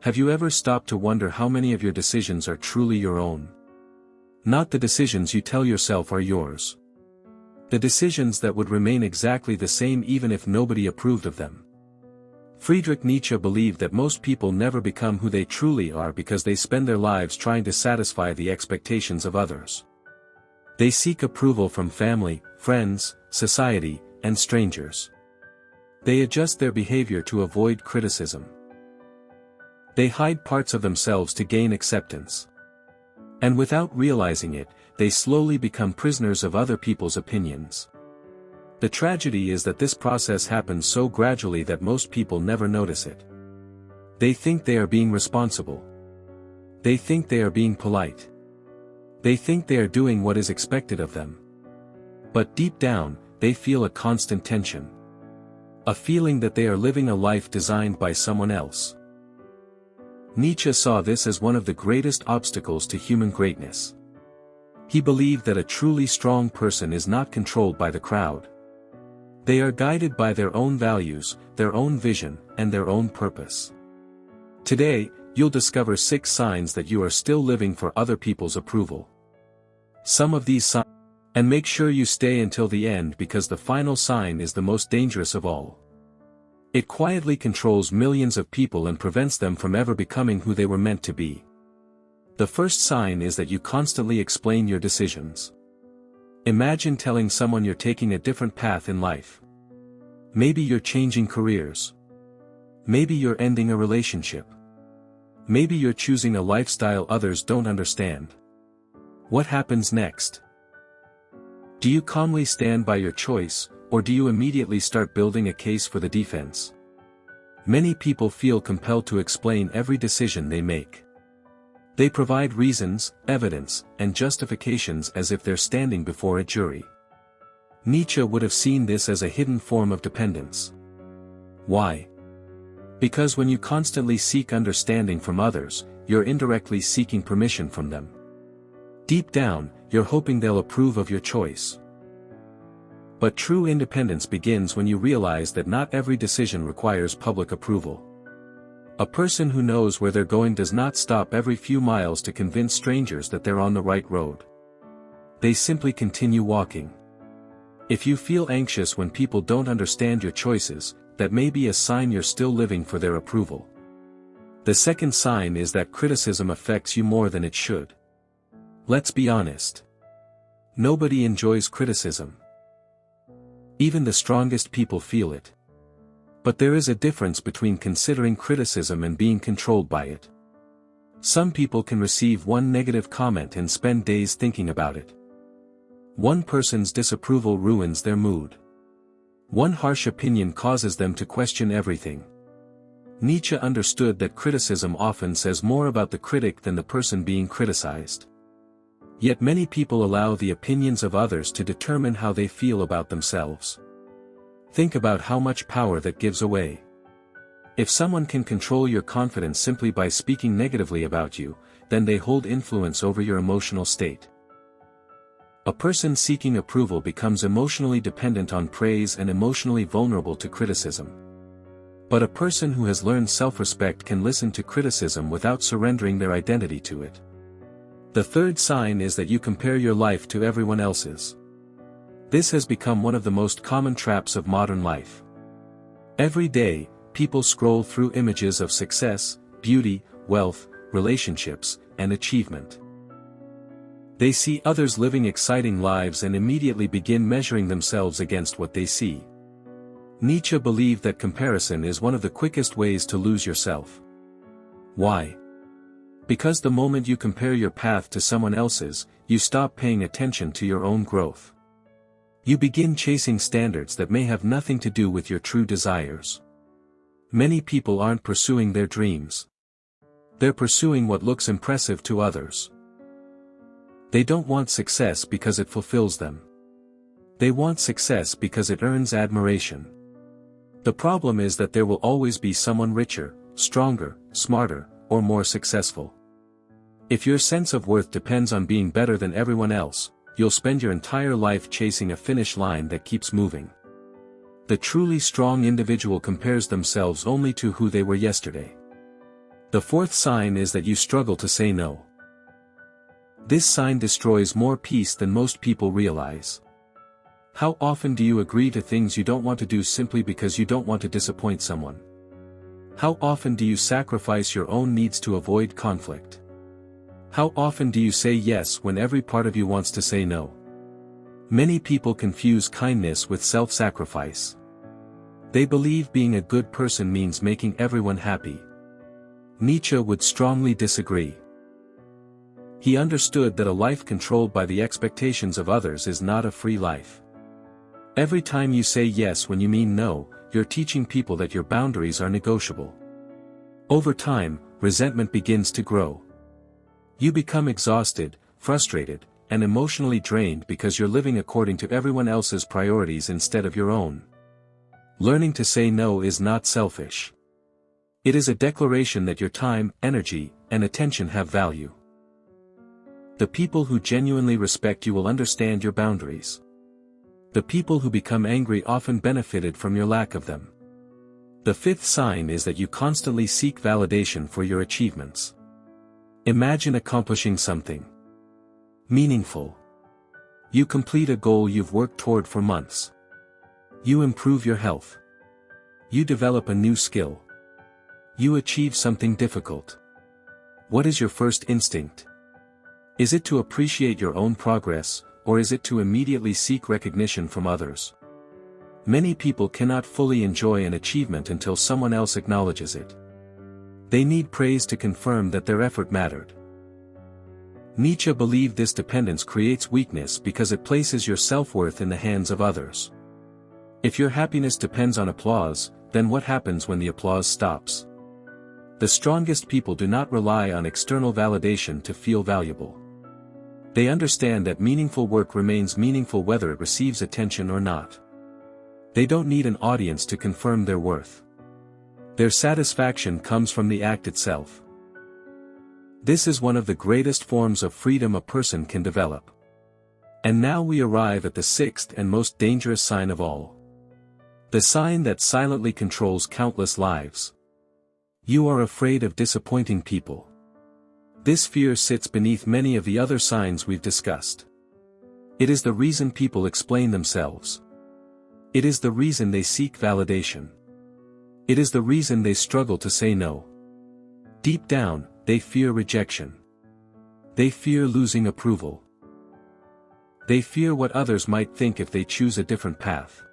Have you ever stopped to wonder how many of your decisions are truly your own? Not the decisions you tell yourself are yours. The decisions that would remain exactly the same even if nobody approved of them. Friedrich Nietzsche believed that most people never become who they truly are because they spend their lives trying to satisfy the expectations of others. They seek approval from family, friends, society, and strangers. They adjust their behavior to avoid criticism. They hide parts of themselves to gain acceptance. And without realizing it, they slowly become prisoners of other people's opinions. The tragedy is that this process happens so gradually that most people never notice it. They think they are being responsible. They think they are being polite. They think they are doing what is expected of them. But deep down, they feel a constant tension. A feeling that they are living a life designed by someone else. Nietzsche saw this as one of the greatest obstacles to human greatness. He believed that a truly strong person is not controlled by the crowd. They are guided by their own values, their own vision, and their own purpose. Today, you'll discover 6 signs that you are still living for other people's approval. Some of these signs, and make sure you stay until the end because the final sign is the most dangerous of all. It quietly controls millions of people and prevents them from ever becoming who they were meant to be. The first sign is that you constantly explain your decisions. Imagine telling someone you're taking a different path in life. Maybe you're changing careers. Maybe you're ending a relationship. Maybe you're choosing a lifestyle others don't understand. What happens next? Do you calmly stand by your choice, or do you immediately start building a case for the defense? Many people feel compelled to explain every decision they make. They provide reasons, evidence, and justifications as if they're standing before a jury. Nietzsche would have seen this as a hidden form of dependence. Why? Because when you constantly seek understanding from others, you're indirectly seeking permission from them. Deep down, you're hoping they'll approve of your choice. But true independence begins when you realize that not every decision requires public approval. A person who knows where they're going does not stop every few miles to convince strangers that they're on the right road. They simply continue walking. If you feel anxious when people don't understand your choices, that may be a sign you're still living for their approval. The second sign is that criticism affects you more than it should. Let's be honest. Nobody enjoys criticism. Even the strongest people feel it. But there is a difference between considering criticism and being controlled by it. Some people can receive one negative comment and spend days thinking about it. One person's disapproval ruins their mood. One harsh opinion causes them to question everything. Nietzsche understood that criticism often says more about the critic than the person being criticized. Yet many people allow the opinions of others to determine how they feel about themselves. Think about how much power that gives away. If someone can control your confidence simply by speaking negatively about you, then they hold influence over your emotional state. A person seeking approval becomes emotionally dependent on praise and emotionally vulnerable to criticism. But a person who has learned self-respect can listen to criticism without surrendering their identity to it. The third sign is that you compare your life to everyone else's. This has become one of the most common traps of modern life. Every day, people scroll through images of success, beauty, wealth, relationships, and achievement. They see others living exciting lives and immediately begin measuring themselves against what they see. Nietzsche believed that comparison is one of the quickest ways to lose yourself. Why? Because the moment you compare your path to someone else's, you stop paying attention to your own growth. You begin chasing standards that may have nothing to do with your true desires. Many people aren't pursuing their dreams. They're pursuing what looks impressive to others. They don't want success because it fulfills them. They want success because it earns admiration. The problem is that there will always be someone richer, stronger, smarter, or more successful. If your sense of worth depends on being better than everyone else, you'll spend your entire life chasing a finish line that keeps moving. The truly strong individual compares themselves only to who they were yesterday. The fourth sign is that you struggle to say no. This sign destroys more peace than most people realize. How often do you agree to things you don't want to do simply because you don't want to disappoint someone? How often do you sacrifice your own needs to avoid conflict? How often do you say yes when every part of you wants to say no? Many people confuse kindness with self-sacrifice. They believe being a good person means making everyone happy. Nietzsche would strongly disagree. He understood that a life controlled by the expectations of others is not a free life. Every time you say yes when you mean no, you're teaching people that your boundaries are negotiable. Over time, resentment begins to grow. You become exhausted, frustrated, and emotionally drained because you're living according to everyone else's priorities instead of your own. Learning to say no is not selfish. It is a declaration that your time, energy, and attention have value. The people who genuinely respect you will understand your boundaries. The people who become angry often benefited from your lack of them. The fifth sign is that you constantly seek validation for your achievements. Imagine accomplishing something meaningful. You complete a goal you've worked toward for months. You improve your health. You develop a new skill. You achieve something difficult. What is your first instinct? Is it to appreciate your own progress, or is it to immediately seek recognition from others? Many people cannot fully enjoy an achievement until someone else acknowledges it. They need praise to confirm that their effort mattered. Nietzsche believed this dependence creates weakness because it places your self-worth in the hands of others. If your happiness depends on applause, then what happens when the applause stops? The strongest people do not rely on external validation to feel valuable. They understand that meaningful work remains meaningful whether it receives attention or not. They don't need an audience to confirm their worth. Their satisfaction comes from the act itself. This is one of the greatest forms of freedom a person can develop. And now we arrive at the sixth and most dangerous sign of all. The sign that silently controls countless lives. You are afraid of disappointing people. This fear sits beneath many of the other signs we've discussed. It is the reason people explain themselves. It is the reason they seek validation. It is the reason they struggle to say no. Deep down, they fear rejection. They fear losing approval. They fear what others might think if they choose a different path.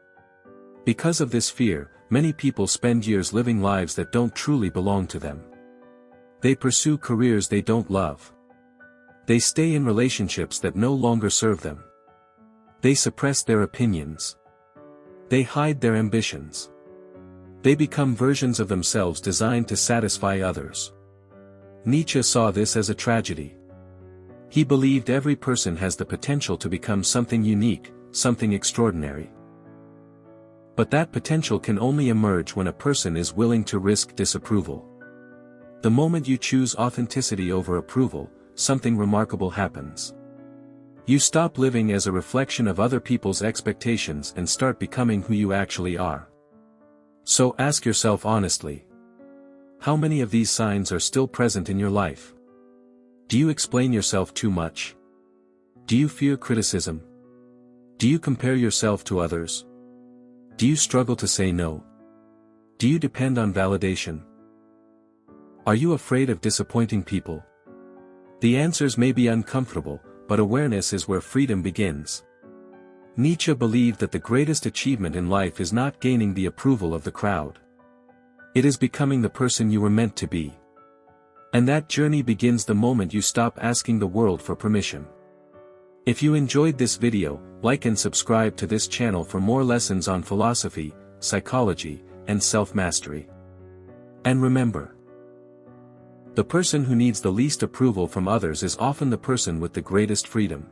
Because of this fear, many people spend years living lives that don't truly belong to them. They pursue careers they don't love. They stay in relationships that no longer serve them. They suppress their opinions. They hide their ambitions. They become versions of themselves designed to satisfy others. Nietzsche saw this as a tragedy. He believed every person has the potential to become something unique, something extraordinary. But that potential can only emerge when a person is willing to risk disapproval. The moment you choose authenticity over approval, something remarkable happens. You stop living as a reflection of other people's expectations and start becoming who you actually are. So ask yourself honestly. How many of these signs are still present in your life? Do you explain yourself too much? Do you fear criticism? Do you compare yourself to others? Do you struggle to say no? Do you depend on validation? Are you afraid of disappointing people? The answers may be uncomfortable, but awareness is where freedom begins. Nietzsche believed that the greatest achievement in life is not gaining the approval of the crowd. It is becoming the person you were meant to be. And that journey begins the moment you stop asking the world for permission. If you enjoyed this video, like and subscribe to this channel for more lessons on philosophy, psychology, and self-mastery. And remember, the person who needs the least approval from others is often the person with the greatest freedom.